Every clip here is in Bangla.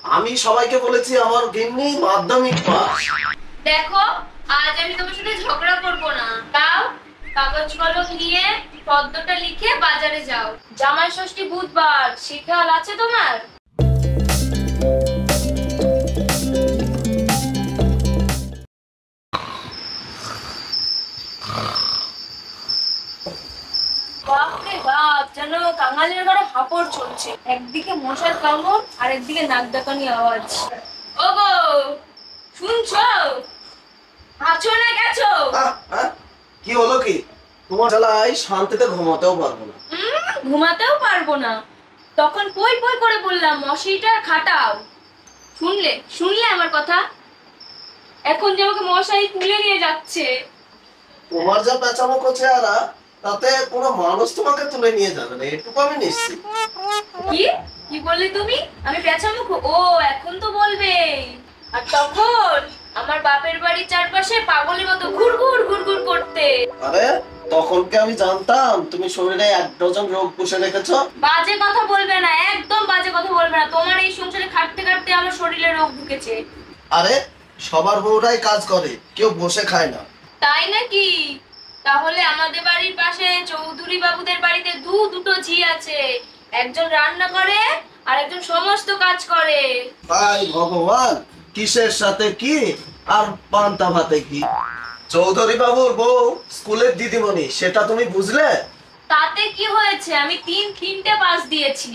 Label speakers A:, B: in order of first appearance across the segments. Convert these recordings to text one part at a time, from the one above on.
A: আমি সবাইকে বলেছি আমার গিন্নি মাধ্যমিক পাস।
B: দেখো, আজ আমি তোমার সাথে ঝগড়া করবো না। দাও কাগজ কলম নিয়ে পদ্মটা লিখে বাজারে যাও। জামাই ষষ্ঠী বুধবার, সে খেয়াল আছে তোমার? বাপরে বাপ, যেন কাঙালের ঘরে হাঁপড় চলছে। একদিকে মশার কামড় আর একদিকে নাক ডাকানি আওয়াজ। ওগো, শুনছো? আছো না গেছো?
A: কি হলো কি? তোমার জ্বালায় শান্তিতে ঘুমাতেও পারবো না।
B: ঘুমাতেও পারবো না? তখন পই পই করে বললাম মশারিটা খাটাও। শুনলে শুনলে আমার কথা? এখন যে আমাকে মশারি তুলে নিয়ে যাচ্ছে।
A: তোমার যা পেঁচামো করছে আর তাতে কোনো মানুষ তোমাকে তুলে নিয়ে যাবে না, এটুকু আমি নিশ্চিত।
B: কি কি বললে তুমি? আমি পেঁচামুখ? ও, এখন তো বলবে। আর তখন আমার বাপের বাড়ির চারপাশে পাগলের মতো ঘুরঘুর ঘুরঘুর করতে।
A: আরে তখন কি আমি জানতাম তুমি শরীরে 1 ডজন রোগ পুষে রেখেছো?
B: বাজে কথা বলবে না, একদম বাজে কথা বলবে না। তোমার এই সংসারে খাটতে খাটতে আমার শরীরে রোগ ঢুকেছে।
A: আরে সবার বউরাই কাজ করে, কেউ বসে খায় না।
B: তাই নাকি? তাহলে আমাদের বাড়ির পাশে চৌধুরী বাবুদের বাড়িতে দুটো ঝি আছে। একজন রান্না করে আর একজন সমস্ত কাজ করে।
A: ভাই ভগবান, কিসের সাথে কি আর পান্তা ভাতে কি? চৌধুরী বাবুর বউ স্কুলের দিদিমণি, সেটা তুমি বুঝলে?
B: তাতে কি হয়েছে? আমি তিনটে পাস দিয়েছি।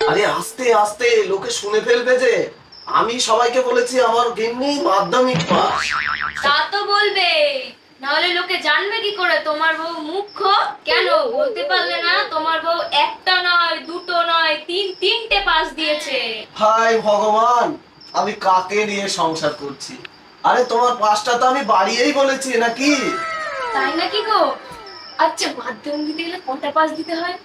A: আরে আস্তে আস্তে, লোকে শুনে ফেলবে যে। আমি সবাইকে বলেছি আমার গিন্নি মাধ্যমিক পাস।
B: তা তো বলবে, নাহলে লোকে জানবে কি করে তোমার বউ মুখ্য? কেন বলতে পারলে না তোমার বউ একটা নয়, দুটো নয়, তিনটে পাস দিয়েছে?
A: হায় ভগবান, আমি কাকে নিয়ে সংসার করছি? আরে তোমার পাসটা তো আমি বাড়িয়েই বলেছি নাকি?
B: তাই নাকি গো? আচ্ছা, মাধ্যমিক দিতে গেলে কটা পাস দিতে হয়?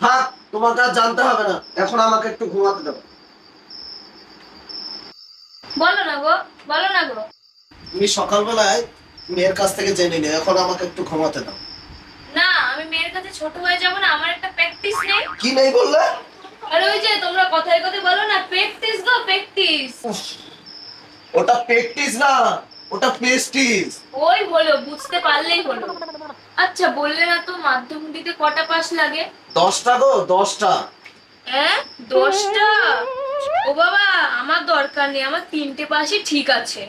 A: থাক, তোমাকে আর জানতে হবে না, এখন আমাকে একটু ঘুমাতে দাও।
B: বলো না গো, বলো না গো।
A: তুমি সকালবেলায় মেয়ের কাছ থেকে জেনে নিও, এখন আমাকে একটু ঘুমাতে দাও।
B: না, আমি মেয়ের কাছে ছোট হয়ে যাব না? আমার একটা প্র্যাকটিস নেই?
A: কি নেই বললে?
B: আরে ওই যে তোমরা কথায় কথায় বলো না, প্র্যাকটিস গো প্র্যাকটিস।
A: ওটা প্র্যাকটিস না, ওটা প্রেস্টিজ।
B: ওই হলো, বুঝতে পারলেই হলো। আচ্ছা, বললে না তো মাধ্যমিক দিতে কটা পাস লাগে?
A: 10টা গো, 10টা।
B: হ্যাঁ, 10টা? ও বাবা, আমার দরকার নেই, আমার 3টে পাসই ঠিক আছে।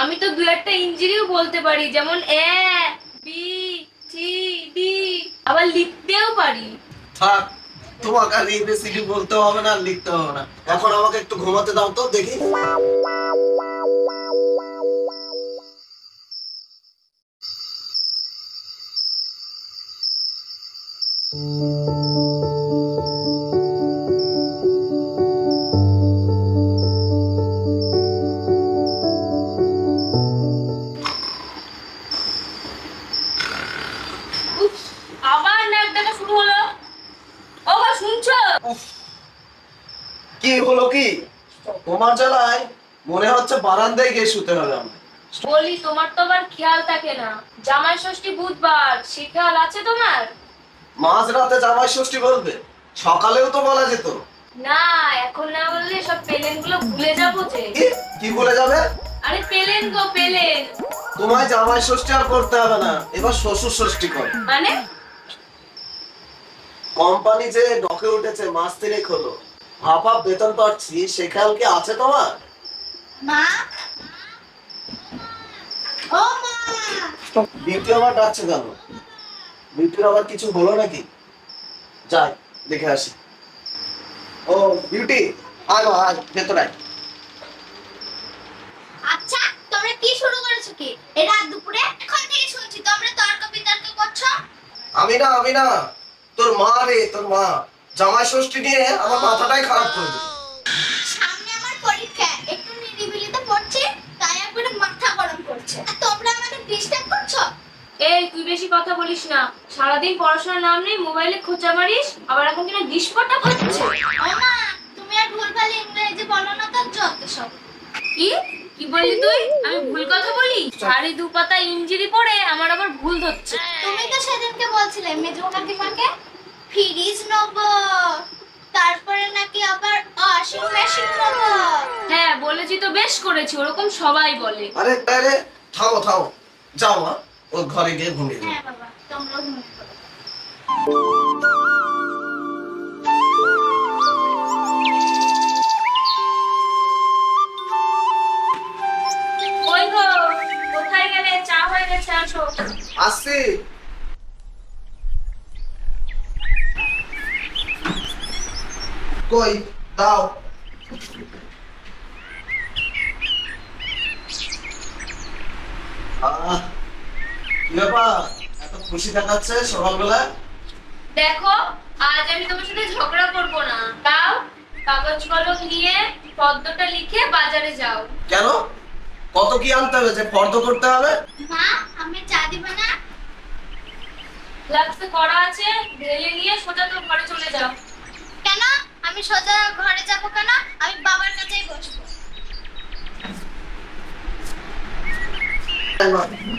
B: আমি তো 2-1টা ইঞ্জিনিও বলতে পারি, যেমন এ বি সি ডি, আবার লিখতেও পারি।
A: থাক, তোমাকে আর এবিসিডি বলতে হবে না, লিখতে হবে না। এখন আমাকে একটু ঘুমাতে দাও তো দেখি।
B: উফ, আবার নাক ডাকা শুরু হলো। ও গো, শুনছো?
A: উফ, কি হলো কি? তোমার জ্বালায় মনে হচ্ছে বারান্দায় গিয়ে শুতে হবে আমার।
B: বলি, তোমার তো আবার খেয়াল থাকে না। জামাই ষষ্ঠী বুধবার, সে খেয়াল আছে তোমার?
A: মাঝরাতে জামাই ষষ্ঠী বলবে? সকালেও তো বলা যেত।
B: না, এখন না বললে সব পেলেন গুলো ভুলে যাবো যে।
A: কি ভুলে যাবে?
B: আরে পেলেন গো, পেলেন।
A: তোমায় জামাই ষষ্ঠী আর করতে হবে না, এবার শ্বশুর ষষ্ঠী করো।
B: মানে?
A: কোম্পানি যে ডকে উঠেছে, মাস 3 হলো, হাফ হাফ বেতন পাচ্ছি, সে খেয়াল কি আছে তোমার?
C: মা, ও মা,
A: বিউটি আবার ডাকছে কেন? বিউটির আবার কিছু হলো নাকি? যাই দেখে আসি। ও বিউটি, আয় মা, আয় ভেতরে আয়।
C: আচ্ছা তোমরা কি শুরু করেছো? কি এই রাত দুপুরে? এখন থেকে শুনছি তোমরা তর্ক বিতর্ক করছো।
A: আমি না, তোর মা রে, তোর মা জামাই ষষ্ঠী নিয়ে আমার মাথাটাই খারাপ করে দিল।
C: সামনে আমার পরীক্ষা, একটু নিরিবিলিতে পড়ছি, তাই একবারে মাথা গরম করছে। আর তোমরা আমাকে ডিস্টার্ব করছো।
B: এই, তুই বেশি কথা বলিস না। সারাদিন পড়াশোনার নাম নেই, মোবাইলে খোঁচা মারিস, আবার এখন কিনা ডিসপটা খাচ্ছে।
C: ও মা, তুমি আর ভুলভাল ইংরেজি বলো না তো, যত সব।
B: কি কি বললি তুই? আমি ভুল কথা বলি? সারি দুপাতা ইঞ্জিরি পড়ে আমার আবার ভুল ধরছে।
C: তুমি তো সেদিনকে বলছিলে মেজো কাকিমাকে ফ্রিজ নেবো, তারপরে নাকি আবার ওয়াশিং মেশিন নেবো।
B: বলেছি তো, বেশ করেছি, ওরকম সবাই বলে।
A: আরে আরে থামো থামো, যাও মা, ও ঘরে গিয়ে ঘুমিয়ে যাও।
C: হ্যাঁ বাবা, তোমরাও ঘুমিয়ে পড়ো।
B: ওই গো, কোথায় গেলে? চা হয়ে গেছে, আসো।
A: আসছি। কই দাও। কি ব্যাপার, এত খুশি দেখাচ্ছে সকালবেলা?
B: দেখো, আজ আমি তোমার সাথে ঝগড়া করব না। দাও কাগজ কলম নিয়ে পদ্মটা লিখে বাজারে যাও।
A: কেন, কত কি আনতে হবে যে ফর্দ করতে হবে?
C: মা, আমি চা দিব না?
B: ফ্লাক্সে করা আছে, ঢেলে নিয়ে সোজা তো ঘরে চলে যাও।
C: কেন? আমি সোজা ঘরে যাব কেন? আমি বাবার কাছেই বসবো।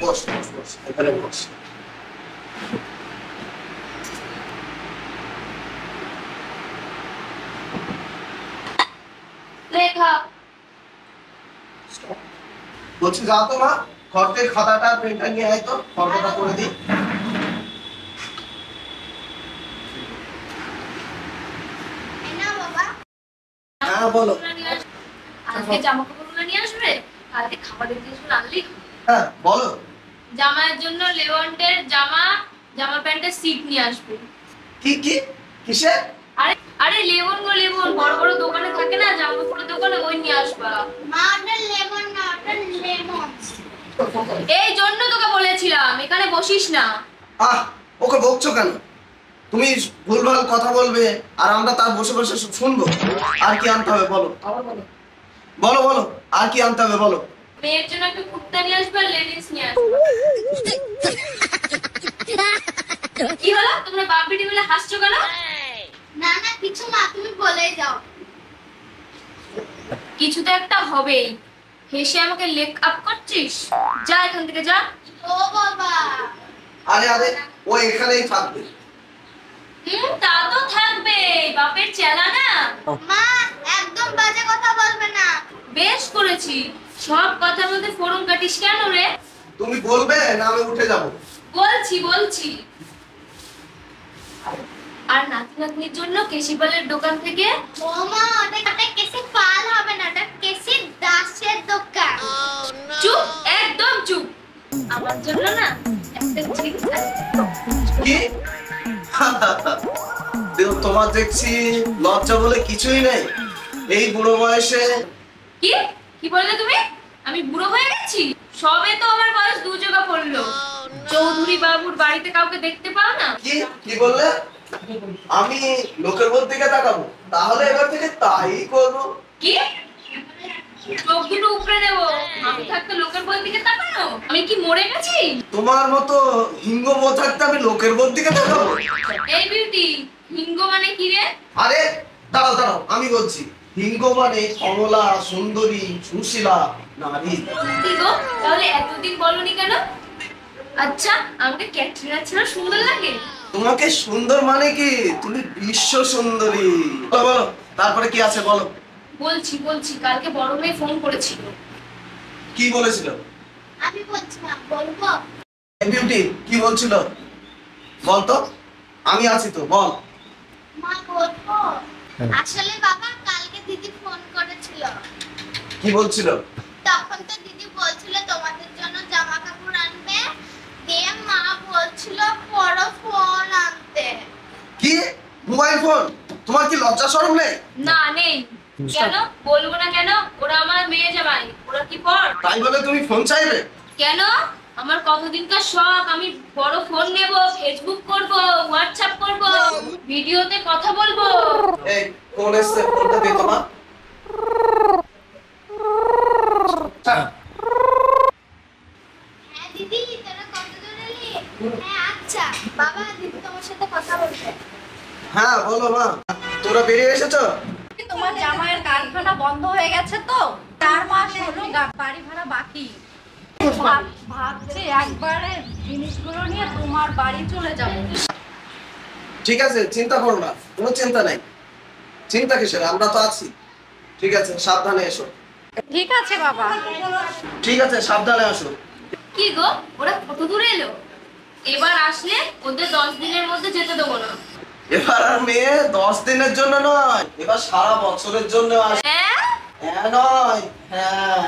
A: বস বস বস, এখানে বস।
B: লেখা।
A: বলছি যাও তো মা, ঘর থেকে খাতাটা পেনটা নিয়ে আয় তো, ফর্দটা করে দিই।
C: এই নাও বাবা।
A: হ্যাঁ বলো।
B: আজকে জামা কাপড়গুলো নিয়ে আসবে, কালকে খাবারের জিনিসগুলো আনলেই হবে।
A: হ্যাঁ বলো।
B: জামাইয়ের জন্য লেওয়ান্টের জামা, জামা প্যান্টের সিট নিয়ে আসবে।
A: কি কি কিসে?
B: আরে আরে লেবন গো লেবন, বড় বড় দোকানে থাকে না জামা কাপড়ের দোকানে, ওই নিয়ে আসবা।
C: মা, ওটা লেমন না, ওটা লেমন।
B: এই জন্য তোকে বলেছিলাম এখানে বসিস না।
A: ওকে বকছো কেন? তুমি ভুলভাল কথা বলবে আর আমরা তার বসে বসে শুনবো। আর কি আনতে হবে বলো? বলো বলো, আর কি আনতে হবে বলো?
B: মেয়ের জন্য একটা কুর্তা নিয়ে আসবে আর লেগিংস নিয়ে আসবে। কি হলো, তোমরা বাপ বেটি মিলে হাসছো কেন?
C: না না কিছু না, তুমি বলেই যাও।
B: কিছু তো একটা হবেই। হেসে আমাকে লেক আপ করছিস? যা এখান থেকে যা।
C: ও বাবা।
A: আরে আরে, ও এখানেই থাকবে।
B: তা তো থাকবে, বাপের চেলা না।
C: মা, একদম বাজে কথা বলবে না।
B: বেশ করেছি, সব কথার মধ্যে ফোরন কাটিস কেন রে?
A: তুমি বলবে না আমি উঠে যাব?
B: বলছি বলছি। আর নাতি নাতনির জন্য কেশিপালের দোকান থেকে।
C: ও মা, ওটা কেসি পাল হবে না, ওটা কেসি দাসের দোকান।
B: চুপ, একদম চুপ। আমার জন্য না একটা জিনিস
A: কি? দেখো, তোমার দেখছি লজ্জা বলে কিছুই নেই এই বুড়ো বয়সে।
B: কি কি বললে তুমি? আমি বুড়ো হয়ে গেছি? সবে তো আমার বয়স 2 জোগা পড়লো। চৌধুরী বাবুর বাড়িতে কাউকে দেখতে পাও না?
A: কি কি বললে? আমি লোকের মধ্যে দিকে তাকাবো? তাহলে এবার থেকে তাই করবো।
B: কি? চোখ দুটো উপরে দেবো? আমি থাকতে লোকের বই দিকে তাকানো? আমি কি মরে গেছি?
A: তোমার মতো হিঙ্গ মো থাকতে আমি লোকের মধ্যে দিকে তাকাবো?
B: এই বিউটি, হিঙ্গ মানে কি রে?
A: আরে দাঁড়াও দাঁড়াও, আমি বলছি। হিঙ্গ মানে কমলা, সুন্দরী, সুশীলা নারী।
B: কি গো, তাহলে এতদিন বলনি কেন? আচ্ছা, আমাকে ক্যাটরিনা ছাড়া সুন্দর লাগে?
A: তোমাকে সুন্দর মানে কি? তুমি বিশ্ব সুন্দরী। বলো বলো, তারপরে কি আছে বলো।
B: বলছি বলছি, কালকে বড় মেয়ে ফোন করেছিল।
A: কি বলেছিল?
C: আমি বলছি না, বলবো।
A: বিউটি কি বলছিল বলতো? আমি আছি তো, বল।
C: মা, বলবো। আসলে বাবা, কালকে দিদি ফোন করেছিল।
A: কি বলছিল?
C: তখন তো দিদি বলছিল তোমাদের জন্য জামা কাপড় আনবে, দিয়ে মা বলছিল বড় ফোন আনতে।
A: কি মোবাইল ফোন? তোমার কি লজ্জা শরম নেই?
B: না নেই। কেন বলবো না কেন? ওরা আমার মেয়ে জামাই, ওরা কি পর?
A: তাই বলে তুমি ফোন চাইবে?
B: কেন? আমার কতদিনকার শখ, আমি বড় ফোন নেব, ফেসবুক করব, হোয়াটসঅ্যাপ করব, ভিডিওতে কথা বলবো।
A: এই ফোন এসছে, ফোনটা দে তো মা।
C: হ্যাঁ দিদি, তোরা কত দূর এলি? হ্যাঁ আচ্ছা বাবা, দিদি তোমার সাথে কথা বলবে।
A: হ্যাঁ বলো মা, তোরা বেরিয়ে এসেছো?
D: তোমার জামাইয়ের কারখানা বন্ধ হয়ে গেছে তো 4 মাস হলো বাড়ি ভাড়া বাকি। ভাবছি একবারে জিনিসগুলো নিয়ে তোমার বাড়ি চলে যাব।
A: ঠিক আছে, চিন্তা করো না, কোনো চিন্তা নাই। চিন্তা কিসের, আমরা তো আছি। ঠিক আছে, সাবধানে এসো।
D: ঠিক আছে বাবা।
A: ঠিক আছে, সাবধানে আসো।
B: কি গো, ওরা কত দূরে এলো? এবার আসলে ওদের 10 দিনের মধ্যে যেতে দেবো না।
A: এবার আর মেয়ে 10 দিনের জন্য নয়, এবার সারা বছরের জন্য আসবে।
B: হ্যাঁ,
A: হ্যাঁ নয়, হ্যাঁ।